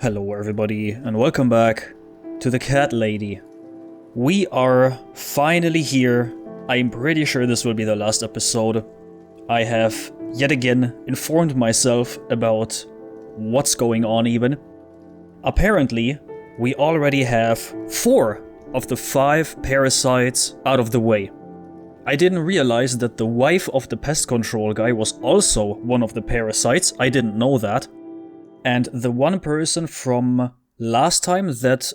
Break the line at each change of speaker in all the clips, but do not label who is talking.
Hello everybody, and welcome back to the Cat Lady. We are finally here. I'm pretty sure this will be the last episode. I have yet again informed myself about what's going on even. Apparently, we already have 4 of the 5 parasites out of the way. I didn't realize that the wife of the pest control guy was also one of the parasites. I didn't know that. And the one person from last time that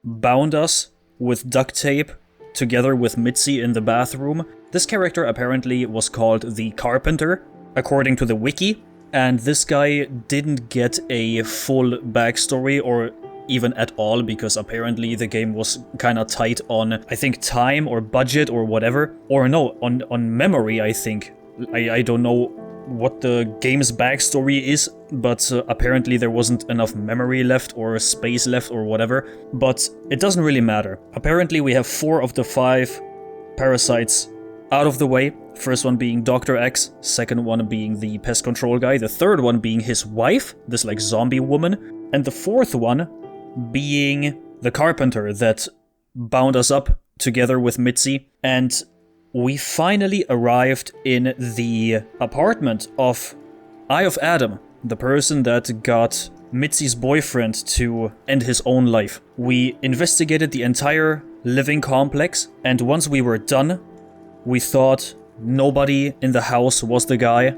bound us with duct tape together with Mitzi in the bathroom, this character apparently was called the Carpenter, according to the wiki. And this guy didn't get a full backstory or even at all, because apparently the game was kinda tight on, I think, time or budget or whatever. Or no, on memory, I think. I don't know what the game's backstory is, but apparently there wasn't enough memory left or space left or whatever. But it doesn't really matter. Apparently we have 4 of the 5 parasites out of the way. First one being Dr. X, second one being the pest control guy, the third one being his wife, this like zombie woman, and the fourth one being the Carpenter that bound us up together with Mitzi. And we finally arrived in the apartment of Eye of Adam, the person that got Mitzi's boyfriend to end his own life. We investigated the entire living complex, and once we were done, we thought nobody in the house was the guy.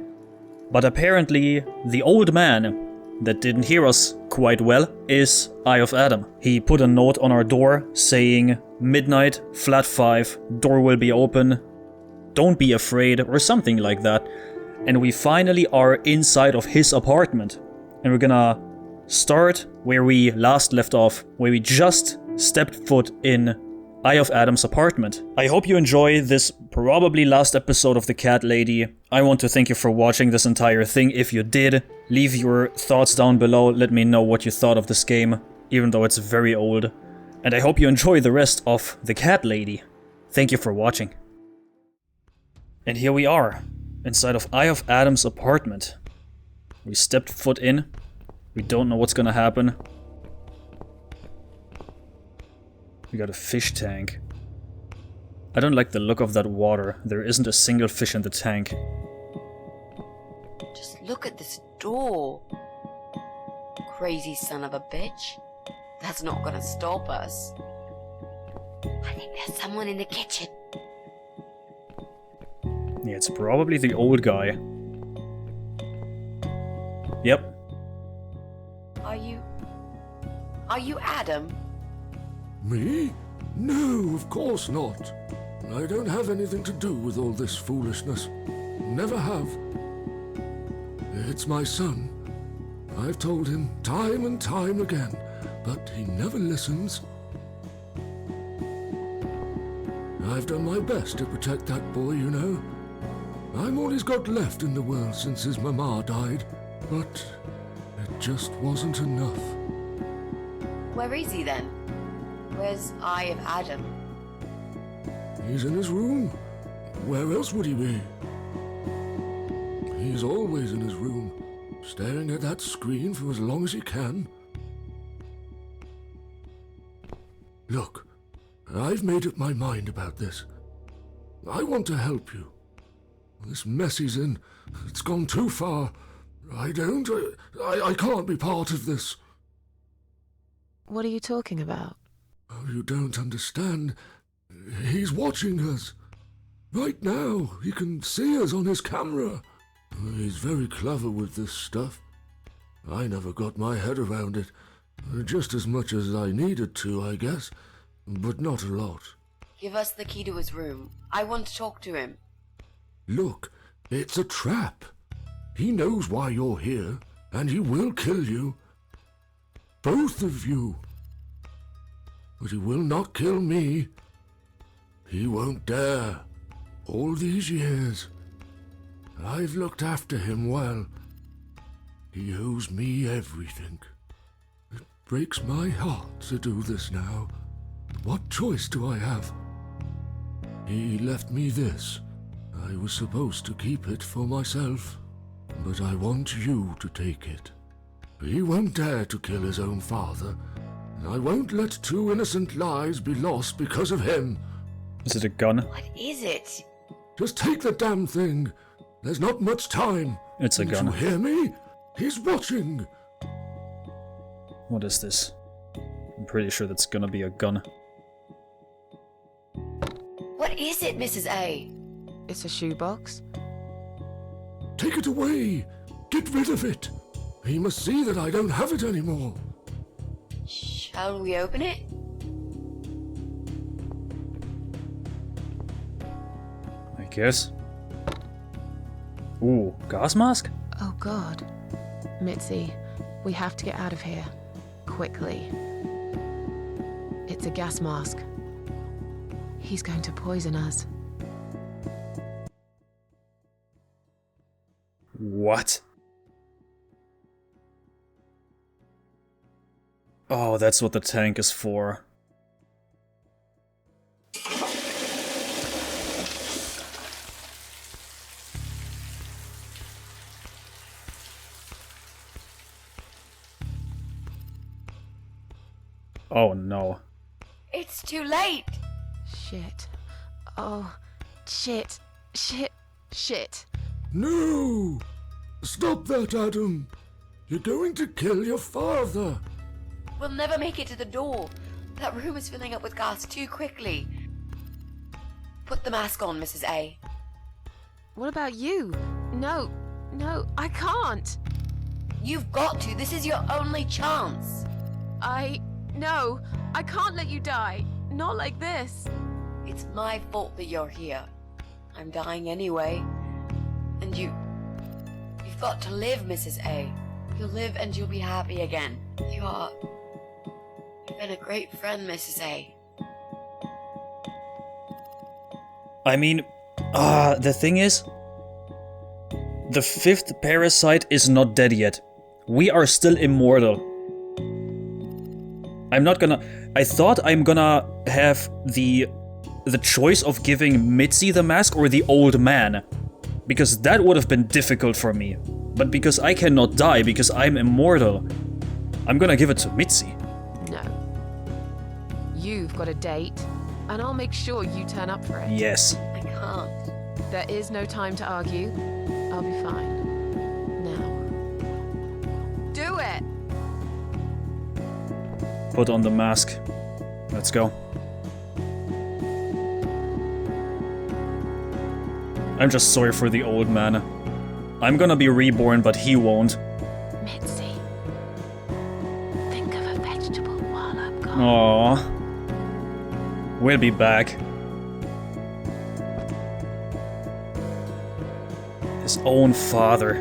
But apparently, the old man that didn't hear us quite well is Eye of Adam. He put a note on our door saying, "Midnight, flat 5, door will be open, don't be afraid," or something like that. And we finally are inside of his apartment. And we're gonna start where we last left off, where we just stepped foot in Eye of Adam's apartment. I hope you enjoy this probably last episode of the Cat Lady. I want to thank you for watching this entire thing. If you did, leave your thoughts down below. Let me know what you thought of this game, even though it's very old. And I hope you enjoy the rest of the Cat Lady. Thank you for watching. And here we are, inside of Eye of Adam's apartment. We stepped foot in. We don't know what's gonna happen. We got a fish tank. I don't like the look of that water. There isn't a single fish in the tank.
Just look at this door. Crazy son of a bitch. That's not gonna stop us. I think there's someone in the kitchen.
Yeah, it's probably the old guy. Yep.
Are you Adam?
Me? No, of course not. I don't have anything to do with all this foolishness. Never have. It's my son. I've told him time and time again, but he never listens. I've done my best to protect that boy, you know. I'm all he's got left in the world since his mama died, but it just wasn't enough.
Where is he then? Where's Eye of Adam?
He's in his room. Where else would he be? He's always in his room, staring at that screen for as long as he can. Look, I've made up my mind about this. I want to help you. This mess he's in, it's gone too far. I can't be part of this.
What are you talking about?
Oh, you don't understand. He's watching us. Right now, he can see us on his camera. He's very clever with this stuff. I never got my head around it. Just as much as I needed to, I guess. But not a lot.
Give us the key to his room. I want to talk to him.
Look, it's a trap. He knows why you're here, and he will kill you. Both of you. But he will not kill me. He won't dare. All these years, I've looked after him well. He owes me everything. It breaks my heart to do this now. What choice do I have? He left me this. I was supposed to keep it for myself, but I want you to take it. He won't dare to kill his own father, and I won't let 2 innocent lives be lost because of him.
Is it a gun?
What is it?
Just take the damn thing. There's not much time.
It's a
Did
gun.
you hear me? He's watching.
What is this? I'm pretty sure that's gonna be a gun.
What is it, Mrs. A?
It's a shoebox.
Take it away. Get rid of it. He must see that I don't have it anymore.
Shall we open it?
I guess. Ooh, gas mask?
Oh god. Mitzi, we have to get out of here. Quickly. It's a gas mask. He's going to poison us.
What? Oh, that's what the tank is for. Oh no.
It's too late.
Shit. Oh, shit. Shit. Shit.
No! Stop that, Adam. You're going to kill your father.
We'll never make it to the door. That room is filling up with gas too quickly. Put the mask on, Mrs. A.
What about you? No, I can't.
You've got to. This is your only chance.
No, I can't let you die. Not like this.
It's my fault that you're here. I'm dying anyway. And you've got to live, Mrs. A. You'll live and you'll be happy again. You've been a great friend, Mrs. A.
I mean, the thing is, the 5th parasite is not dead yet. We are still immortal. I thought I'm gonna have the choice of giving Mitzi the mask or the old man. Because that would have been difficult for me. But because I cannot die, because I'm immortal, I'm gonna give it to Mitzi.
No. You've got a date, and I'll make sure you turn up for it.
Yes.
I can't.
There is no time to argue. I'll be fine. Now. Do it!
Put on the mask. Let's go. I'm just sorry for the old man. I'm gonna be reborn, but he won't.
Mitzi. Think of a vegetable while I'm gone.
Aww. We'll be back. His own father.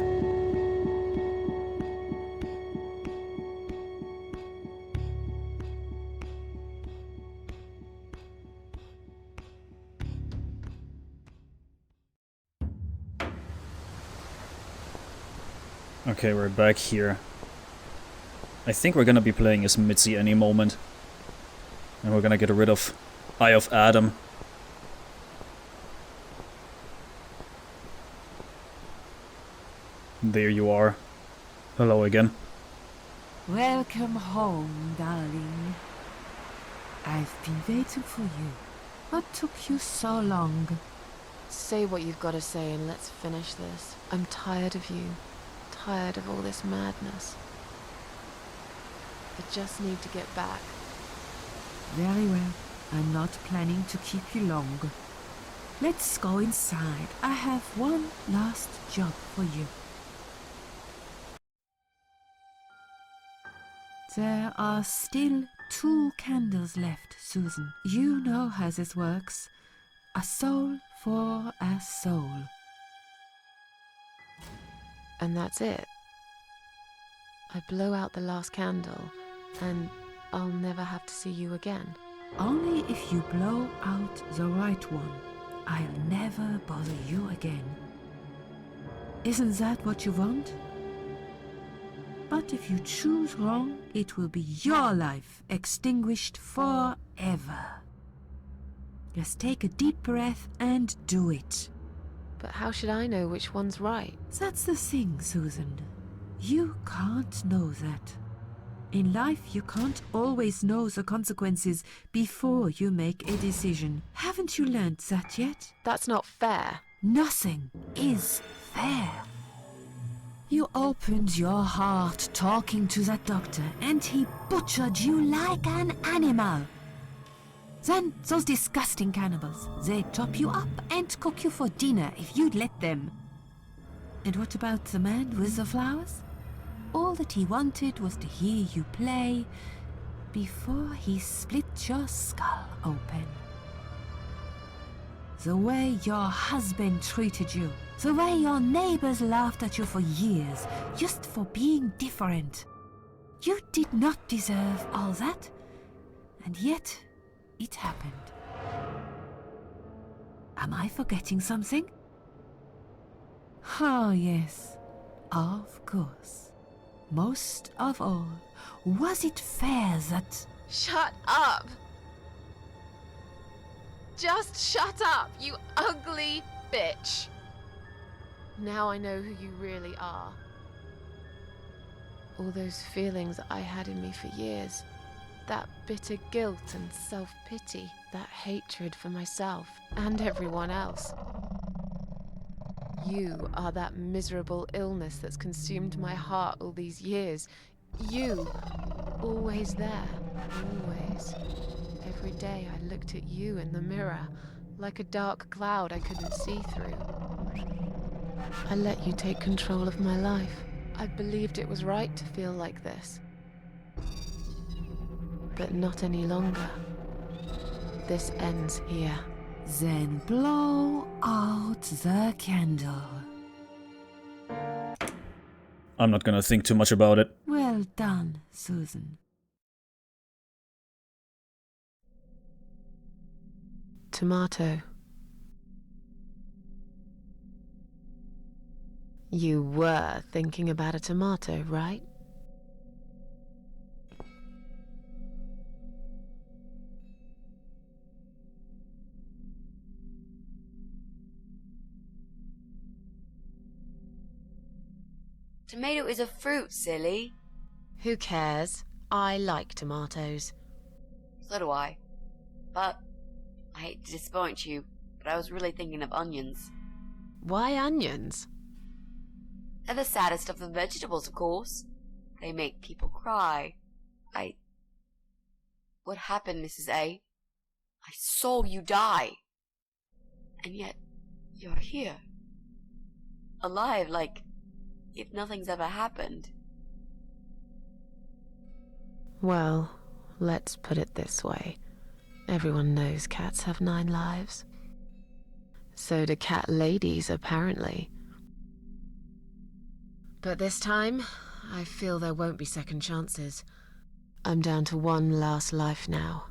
Okay, we're back here. I think we're gonna be playing as Mitzi any moment. And we're gonna get rid of Eye of Adam. There you are. Hello again.
Welcome home, darling. I've been waiting for you. What took you so long?
Say what you've got to say and let's finish this. I'm tired of you. Tired of all this madness. I just need to get back.
Very well. I'm not planning to keep you long. Let's go inside. I have one last job for you. There are still 2 candles left, Susan. You know how this works. A soul for a soul.
And that's it. I blow out the last candle, and I'll never have to see you again.
Only if you blow out the right one. I'll never bother you again. Isn't that what you want? But if you choose wrong, it will be your life extinguished forever. Just take a deep breath and do it.
But how should I know which one's right?
That's the thing, Susan. You can't know that. In life, you can't always know the consequences before you make a decision. Haven't you learned that yet?
That's not fair.
Nothing is fair. You opened your heart talking to that doctor, and he butchered you like an animal. Then those disgusting cannibals, they chop you up and cook you for dinner if you'd let them. And what about the man with the flowers? All that he wanted was to hear you play before he split your skull open. The way your husband treated you, the way your neighbors laughed at you for years, just for being different. You did not deserve all that, and yet it happened. Am I forgetting something? Oh, yes, of course. Most of all, was it fair that...
Shut up! Just shut up, you ugly bitch! Now I know who you really are. All those feelings I had in me for years. That bitter guilt and self-pity. That hatred for myself and everyone else. You are that miserable illness that's consumed my heart all these years. You, always there, always. Every day I looked at you in the mirror, like a dark cloud I couldn't see through. I let you take control of my life. I believed it was right to feel like this. But not any longer. This ends here.
Then blow out the candle.
I'm not gonna think too much about it.
Well done, Susan.
Tomato. You were thinking about a tomato, right?
Tomato is a fruit, silly.
Who cares? I like tomatoes.
So do I. But I hate to disappoint you, but I was really thinking of onions.
Why onions?
They're the saddest of the vegetables, of course. They make people cry. What happened, Mrs. A? I saw you die. And yet, you're here. Alive, like if nothing's ever happened.
Well, let's put it this way. Everyone knows cats have 9 lives. So do cat ladies, apparently. But this time, I feel there won't be second chances. I'm down to one last life now.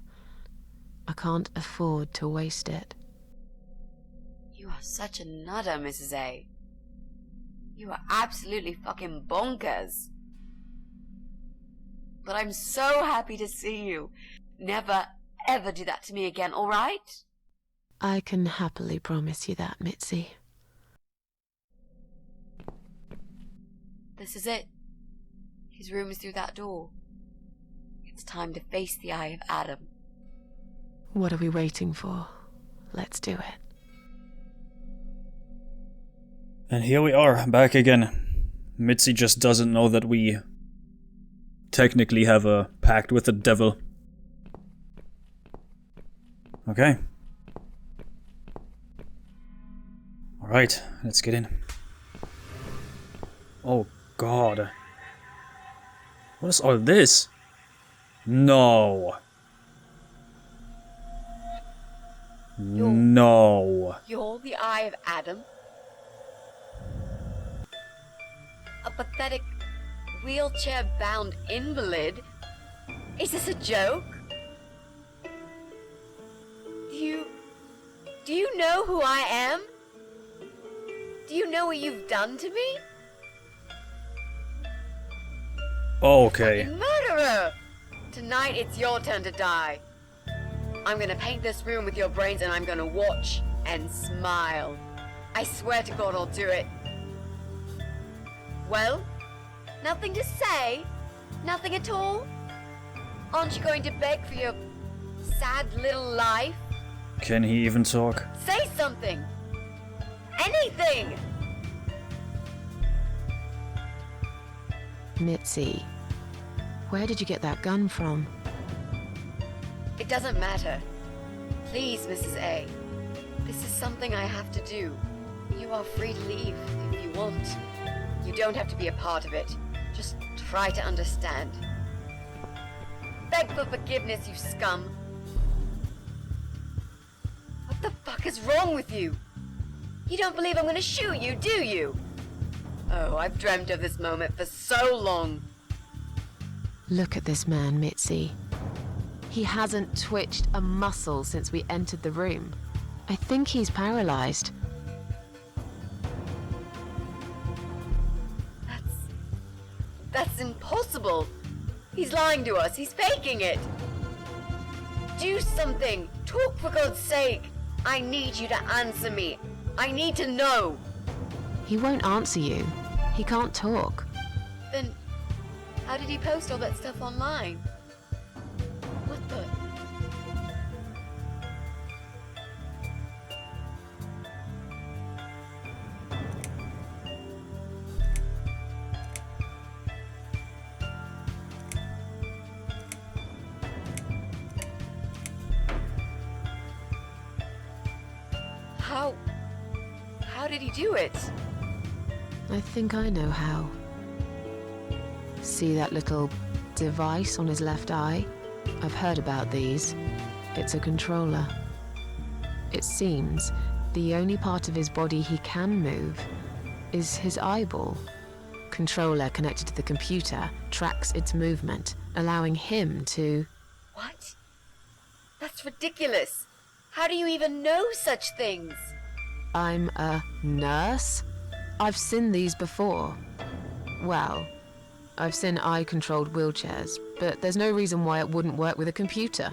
I can't afford to waste it.
You are such a nutter, Mrs. A. You are absolutely fucking bonkers. But I'm so happy to see you. Never, ever do that to me again, alright?
I can happily promise you that, Mitzi.
This is it. His room is through that door. It's time to face the eye of Adam.
What are we waiting for? Let's do it.
And here we are, back again. Mitzi just doesn't know that we technically have a pact with the devil. Okay. Alright, let's get in. Oh god. What is all this? No. No.
You're the eye of Adam? A pathetic, wheelchair-bound invalid? Is this a joke? Do you know who I am? Do you know what you've done to me?
Okay.
Fucking murderer! Tonight it's your turn to die. I'm gonna paint this room with your brains and I'm gonna watch and smile. I swear to God I'll do it. Well, Nothing to say? Nothing at all? Aren't you going to beg for your sad little life?
Can he even talk?
Say something! Anything!
Mitzi, where did you get that gun from?
It doesn't matter. Please, Mrs. A. This is something I have to do. You are free to leave if you want. You don't have to be a part of it. Just try to understand. Beg for forgiveness, you scum. What the fuck is wrong with you? You don't believe I'm gonna shoot you, do you? Oh, I've dreamt of this moment for so long.
Look at this man, Mitzi. He hasn't twitched a muscle since we entered the room. I think he's paralyzed.
That's impossible. He's lying to us. He's faking it. Do something. Talk for God's sake. I need you to answer me. I need to know.
He won't answer you. He can't talk.
Then, how did he post all that stuff online? What the? How did he do it?
I think I know how. See that little device on his left eye? I've heard about these. It's a controller. It seems the only part of his body he can move is his eyeball. Controller connected to the computer tracks its movement, allowing him to...
What? That's ridiculous. How do you even know such things?
I'm a nurse? I've seen these before. Well, I've seen eye-controlled wheelchairs, but there's no reason why it wouldn't work with a computer.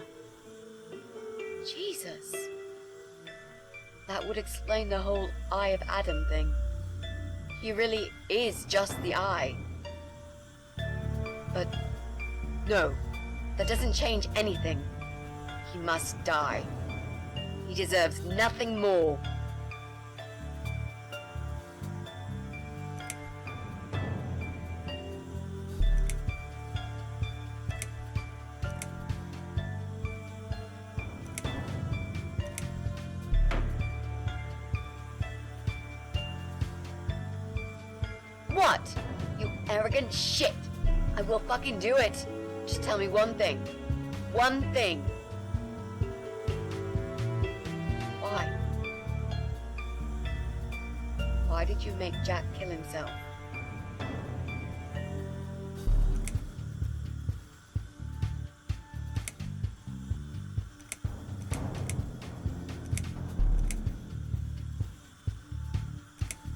Jesus. That would explain the whole Eye of Adam thing. He really is just the eye. But no, that doesn't change anything. He must die. He deserves nothing more. What? You arrogant shit! I will fucking do it! Just tell me one thing. One thing. Why? Why did you make Jack kill himself?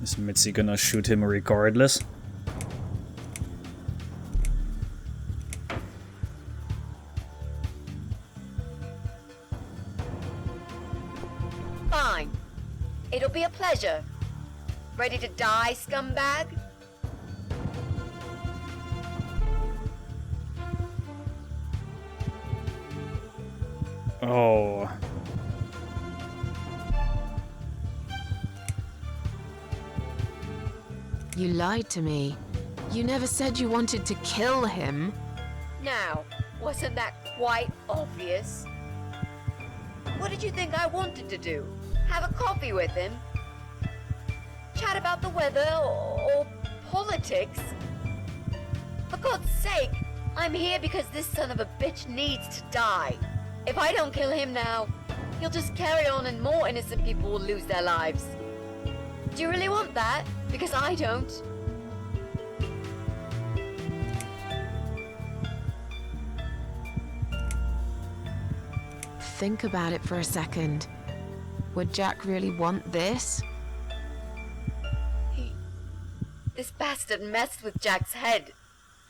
Is Mitzi gonna shoot him regardless?
Fine. It'll be a pleasure. Ready to die, scumbag?
Oh.
You lied to me. You never said you wanted to kill him.
Now, wasn't that quite obvious? What did you think I wanted to do? Have a coffee with him? Chat about the weather or politics? For God's sake, I'm here because this son of a bitch needs to die. If I don't kill him now, he'll just carry on and more innocent people will lose their lives. Do you really want that? Because I don't.
Think about it for a second. Would Jack really want this?
This bastard messed with Jack's head.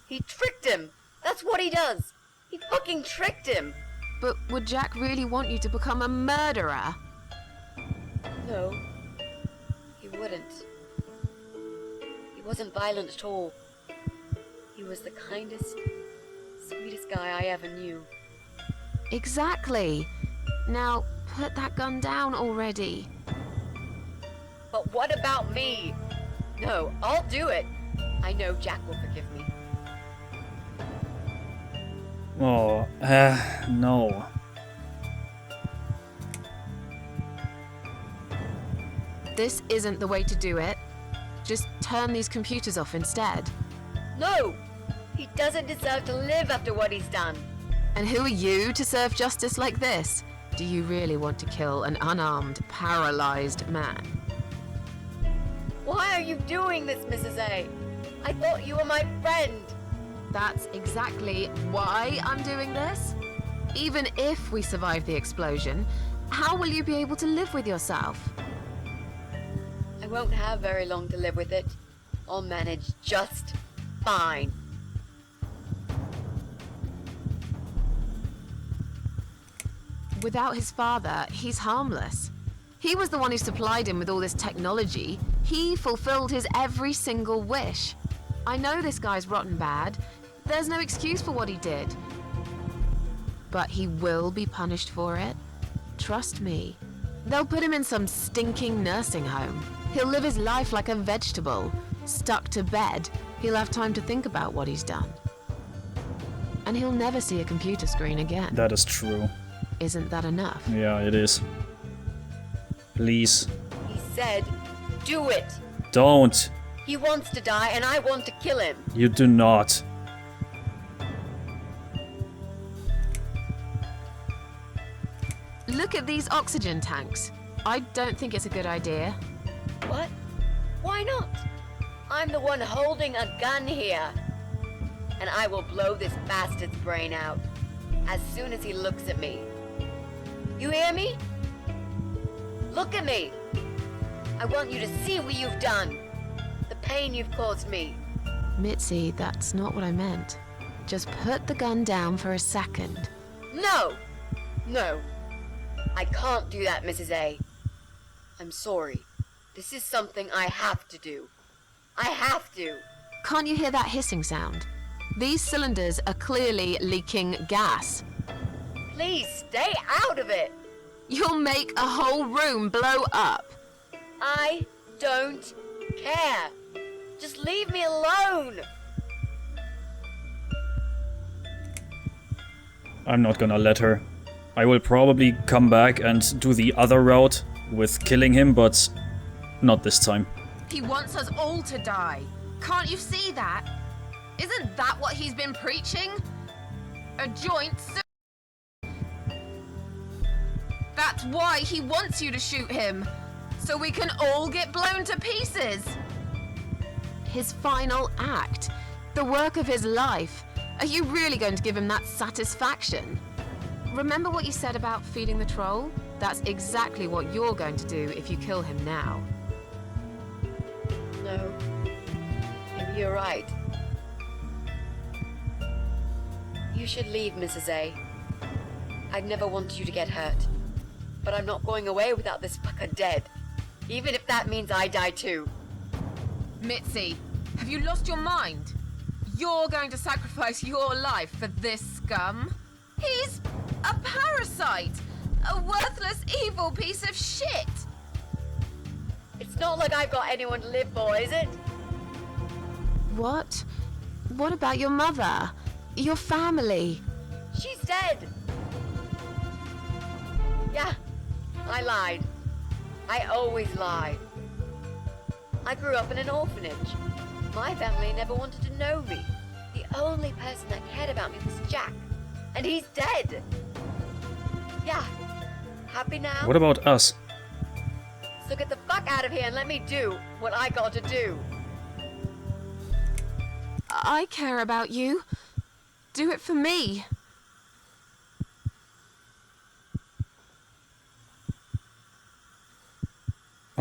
He tricked him. That's what he does. He fucking tricked him.
But would Jack really want you to become a murderer?
No. He wouldn't. He wasn't violent at all. He was the kindest, sweetest guy I ever knew.
Exactly. Now, put that gun down already.
But what about me? No, I'll do it. I know Jack will forgive me.
Oh, no.
This isn't the way to do it. Just turn these computers off instead.
No! He doesn't deserve to live after what he's done.
And who are you to serve justice like this? Do you really want to kill an unarmed, paralyzed man?
Why are you doing this, Mrs. A? I thought you were my friend.
That's exactly why I'm doing this. Even if we survive the explosion, how will you be able to live with yourself?
I won't have very long to live with it. I'll manage just fine.
Without his father, he's harmless. He was the one who supplied him with all this technology. He fulfilled his every single wish. I know this guy's rotten bad. There's no excuse for what he did. But he will be punished for it. Trust me. They'll put him in some stinking nursing home. He'll live his life like a vegetable. Stuck to bed, he'll have time to think about what he's done. And he'll never see a computer screen again.
That is true.
Isn't that enough?
Yeah, it is. Please.
He said, do it.
Don't.
He wants to die and I want to kill him.
You do not.
Look at these oxygen tanks. I don't think it's a good idea.
What? Why not? I'm the one holding a gun here. And I will blow this bastard's brain out as soon as he looks at me. You hear me? Look at me. I want you to see what you've done. The pain you've caused me.
Mitzi, that's not what I meant. Just put the gun down for a second.
No! No. I can't do that, Mrs. A. I'm sorry. This is something I have to do. I have to.
Can't you hear that hissing sound? These cylinders are clearly leaking gas.
Please stay out of it.
You'll make a whole room blow up.
I don't care. Just leave me alone.
I'm not gonna let her. I will probably come back and do the other route with killing him, but not this time.
He wants us all to die. Can't you see that? Isn't that what he's been preaching? A joint That's why he wants you to shoot him. So we can all get blown to pieces. His final act. The work of his life. Are you really going to give him that satisfaction? Remember what you said about feeding the troll? That's exactly what you're going to do if you kill him now.
No. Maybe you're right. You should leave, Mrs. A. I'd never want you to get hurt. But I'm not going away without this fucker dead. Even if that means I die too.
Mitzi, have you lost your mind? You're going to sacrifice your life for this scum? He's a parasite! A worthless, evil piece of shit!
It's not like I've got anyone to live for, is it?
What? What about your mother? Your family?
She's dead. Yeah, I lied. I always lie. I grew up in an orphanage. My family never wanted to know me. The only person that cared about me was Jack. And he's dead. Yeah. Happy now?
What about us?
So get the fuck out of here and let me do what I got to do.
I care about you. Do it for me.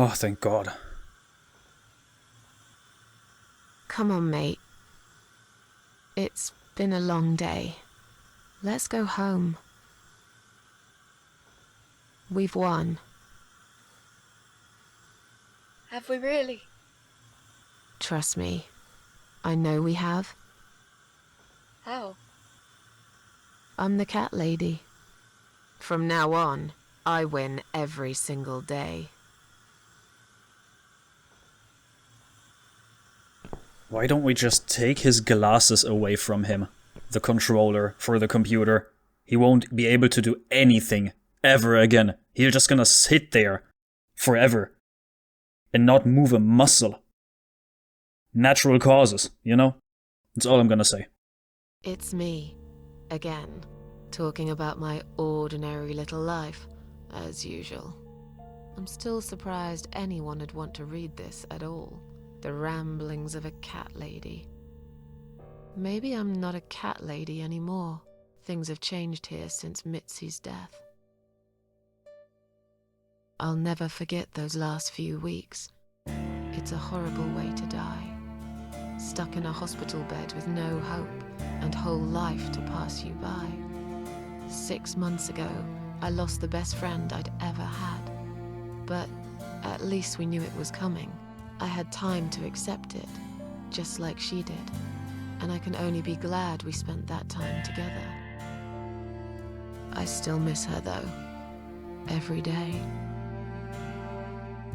Oh, thank God.
Come on, mate. It's been a long day. Let's go home. We've won.
Have we really?
Trust me. I know we have.
How?
I'm the cat lady. From now on, I win every single day.
Why don't we just take his glasses away from him? The controller for the computer. He won't be able to do anything ever again. He's just gonna sit there forever and not move a muscle. Natural causes, you know? That's all I'm gonna say.
It's me, again, talking about my ordinary little life, as usual. I'm still surprised anyone would want to read this at all. The ramblings of a cat lady. Maybe I'm not a cat lady anymore. Things have changed here since Mitzi's death. I'll never forget those last few weeks. It's a horrible way to die. Stuck in a hospital bed with no hope and whole life to pass you by. 6 months ago, I lost the best friend I'd ever had. But at least we knew it was coming. I had time to accept it, just like she did. And I can only be glad we spent that time together. I still miss her though, every day.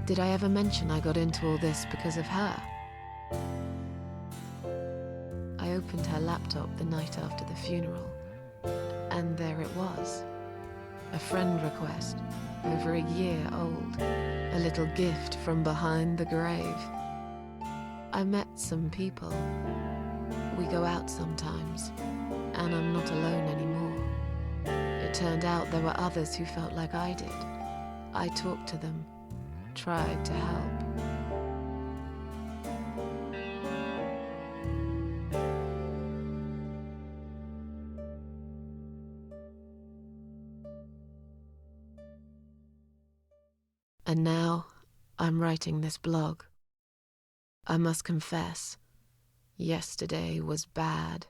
Did I ever mention I got into all this because of her? I opened her laptop the night after the funeral, and there it was. A friend request, over a year old. A little gift from behind the grave. I met some people. We go out sometimes, and I'm not alone anymore. It turned out there were others who felt like I did. I talked to them, tried to help. And now, I'm writing this blog. I must confess, yesterday was bad.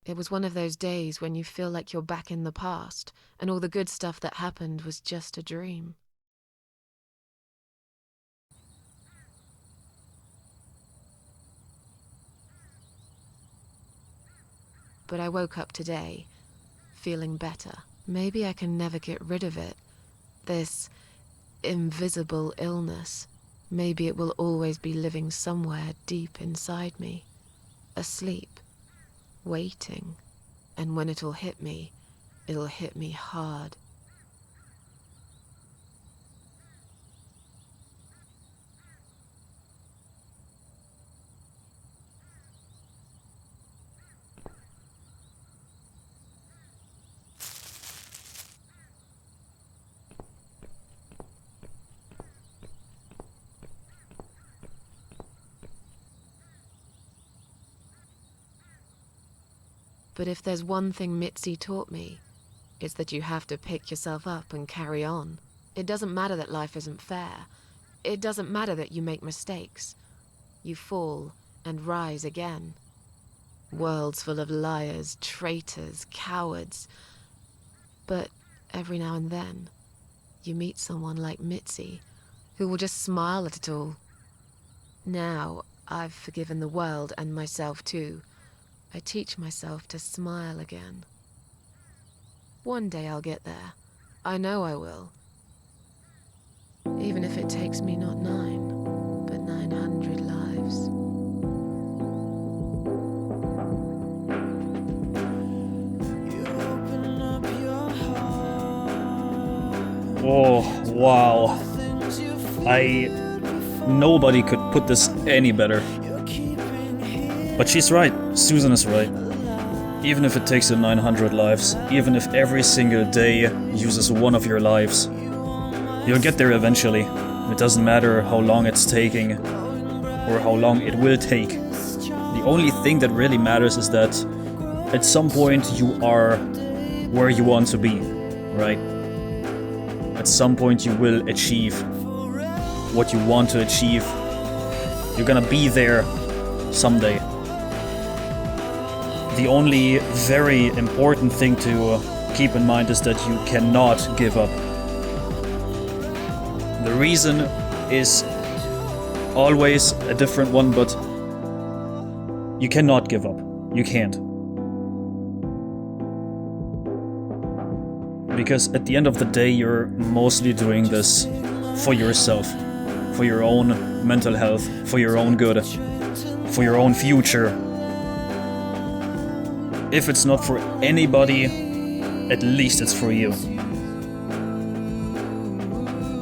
It was one of those days when you feel like you're back in the past, and all the good stuff that happened was just a dream. But I woke up today, feeling better. Maybe I can never get rid of it. This invisible illness. Maybe it will always be living somewhere deep inside me, asleep, waiting, and when it'll hit me hard. But if there's one thing Mitzi taught me, it's that you have to pick yourself up and carry on. It doesn't matter that life isn't fair. It doesn't matter that you make mistakes. You fall and rise again. Worlds full of liars, traitors, cowards. But every now and then, you meet someone like Mitzi, who will just smile at it all. Now, I've forgiven the world and myself too. I teach myself to smile again. One day I'll get there. I know I will. Even if it takes me not 9, but 900 lives.
Oh, wow. Nobody could put this any better. But she's right. Susan is right. Even if it takes you 900 lives, even if every single day uses one of your lives, you'll get there eventually. It doesn't matter how long it's taking, or how long it will take. The only thing that really matters is that at some point you are where you want to be, right? At some point you will achieve what you want to achieve. You're gonna be there someday. The only very important thing to keep in mind is that you cannot give up. The reason is always a different one, but you cannot give up. You can't. Because at the end of the day, you're mostly doing this for yourself, for your own mental health, for your own good, for your own future. If it's not for anybody, at least it's for you.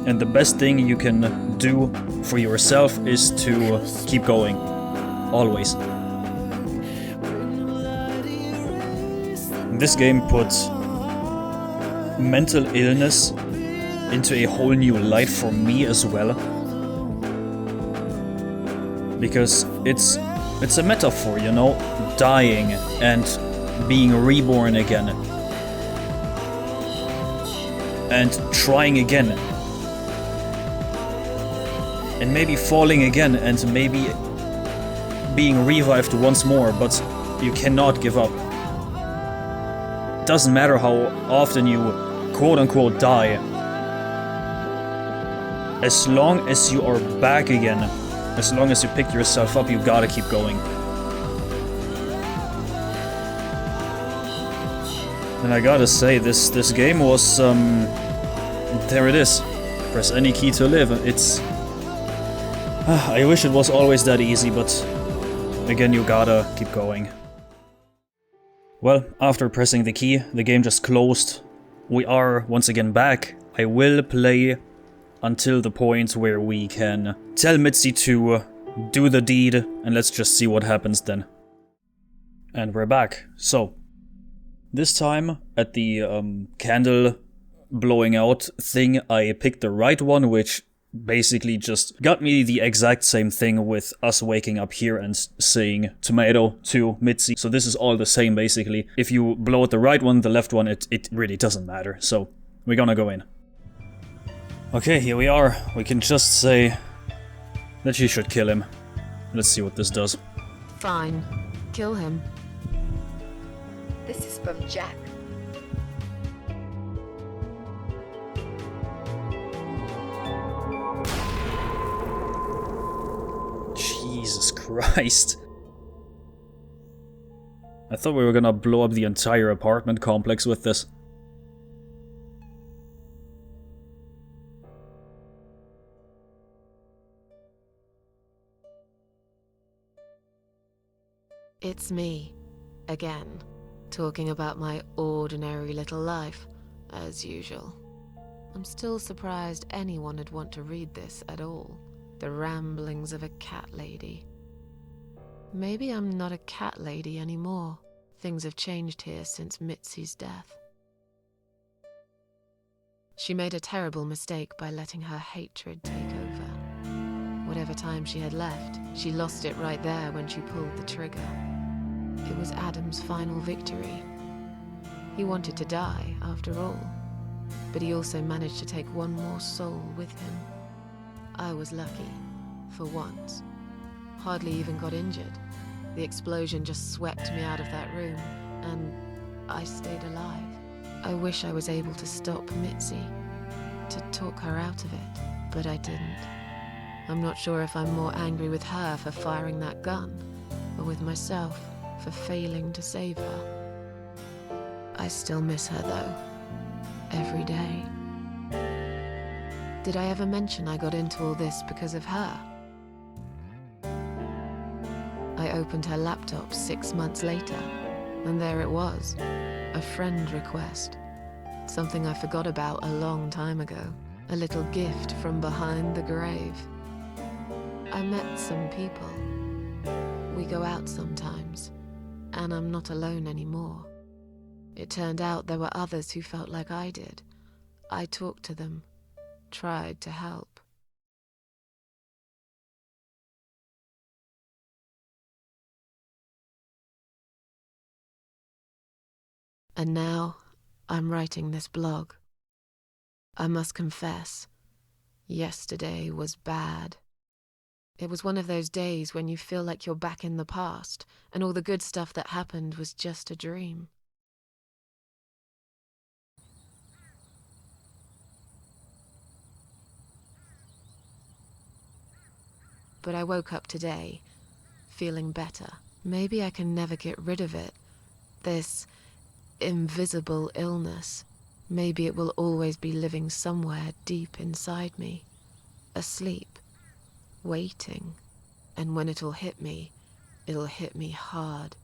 And the best thing you can do for yourself is to keep going. Always. This game puts mental illness into a whole new light for me as well. Because it's a metaphor, you know? Dying and being reborn again. And trying again. And maybe falling again and maybe being revived once more, but you cannot give up. Doesn't matter how often you quote-unquote die. As long as you are back again, as long as you pick yourself up, you gotta keep going. And I gotta say, this game was, there it is. Press any key to live. It's... I wish it was always that easy, but again, you gotta keep going. Well, after pressing the key, the game just closed. We are once again back. I will play until the point where we can tell Mitzi to do the deed, and let's just see what happens then. And we're back. So, this time at the candle blowing out thing, I picked the right one, which basically just got me the exact same thing with us waking up here and saying tomato to Mitzi. So this is all the same basically. If you blow out the right one, the left one, it really doesn't matter. So we're gonna go in. Okay, here we are. We can just say that she should kill him. Let's see what this does.
Fine. Kill him.
This is from Jack.
Jesus Christ. I thought we were gonna blow up the entire apartment complex with this.
It's me, again, talking about my ordinary little life, as usual. I'm still surprised anyone would want to read this at all. The ramblings of a cat lady. Maybe I'm not a cat lady anymore. Things have changed here since Mitzi's death. She made a terrible mistake by letting her hatred take over. Whatever time she had left, she lost it right there when she pulled the trigger. It was Adam's final victory. He wanted to die, after all, but he also managed to take one more soul with him. I was lucky, for once. Hardly even got injured. The explosion just swept me out of that room, and I stayed alive. I wish I was able to stop Mitzi, to talk her out of it, but I didn't. I'm not sure if I'm more angry with her for firing that gun, or with myself for failing to save her. I still miss her, though. Every day. Did I ever mention I got into all this because of her? I opened her laptop 6 months later, and there it was. A friend request. Something I forgot about a long time ago. A little gift from behind the grave. I met some people. We go out sometimes, and I'm not alone anymore. It turned out there were others who felt like I did. I talked to them, tried to help. And now, I'm writing this blog. I must confess, yesterday was bad. It was one of those days when you feel like you're back in the past, and all the good stuff that happened was just a dream. But I woke up today, feeling better. Maybe I can never get rid of it. This invisible illness. Maybe it will always be living somewhere deep inside me, asleep, waiting, and when it'll hit me hard.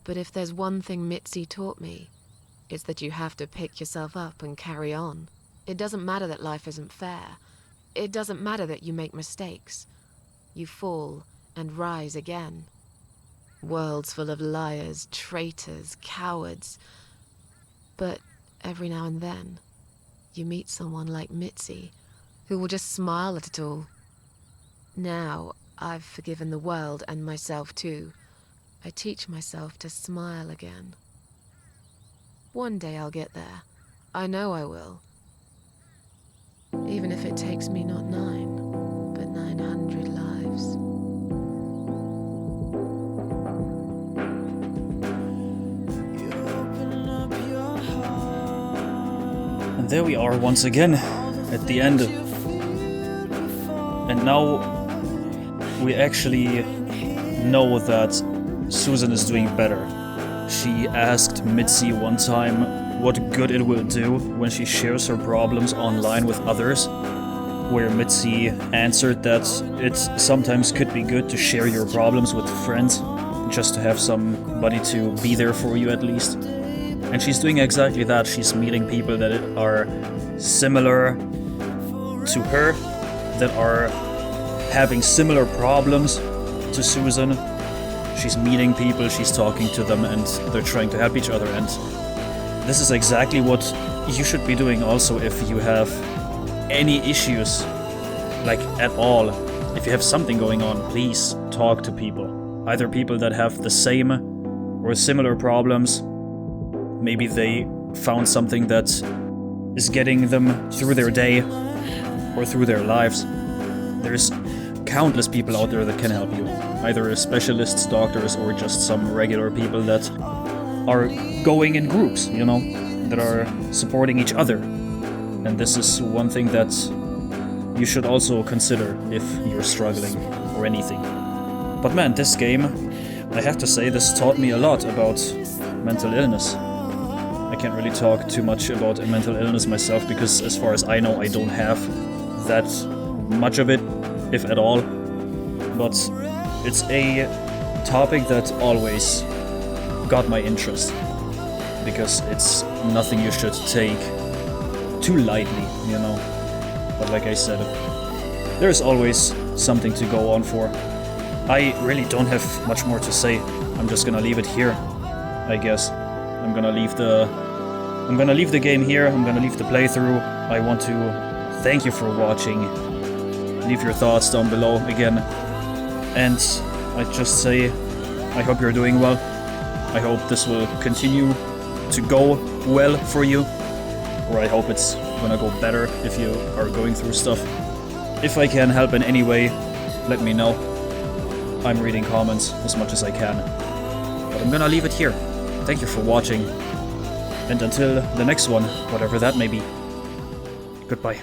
But if there's one thing Mitzi taught me, it's that you have to pick yourself up and carry on. It doesn't matter that life isn't fair. It doesn't matter that you make mistakes. You fall and rise again. Worlds full of liars, traitors, cowards. But every now and then, you meet someone like Mitzi, who will just smile at it all. Now, I've forgiven the world and myself too. I teach myself to smile again. One day I'll get there. I know I will. Even if it takes me not 9, but 900 lives.
And there we are once again, at the end. And now we actually know that Susan is doing better. She asked Mitzi one time what good it will do when she shares her problems online with others, where Mitzi answered that it sometimes could be good to share your problems with friends, just to have somebody to be there for you at least. And she's doing exactly that. She's meeting people that are similar to her, that are having similar problems to Susan. She's meeting people, she's talking to them, and they're trying to help each other. And this is exactly what you should be doing also if you have any issues, like at all. If you have something going on, please talk to people. Either people that have the same or similar problems. Maybe they found something that is getting them through their day or through their lives. There's countless people out there that can help you. Either specialists, doctors, or just some regular people that are going in groups, you know, that are supporting each other. And this is one thing that you should also consider if you're struggling or anything. But man, this game, I have to say, this taught me a lot about mental illness. I can't really talk too much about mental illness myself because as far as I know, I don't have that much of it, if at all. But it's a topic that always got my interest, because it's nothing you should take too lightly, you know. But like I said, there's always something to go on for. I really don't have much more to say. I'm just gonna leave it here, I guess. I'm gonna leave the game here. I'm gonna leave the playthrough. I want to thank you for watching. Leave your thoughts down below again. And I just say, I hope you're doing well. I hope this will continue to go well for you. Or I hope it's gonna go better if you are going through stuff. If I can help in any way, let me know. I'm reading comments as much as I can. But I'm gonna leave it here. Thank you for watching. And until the next one, whatever that may be. Goodbye.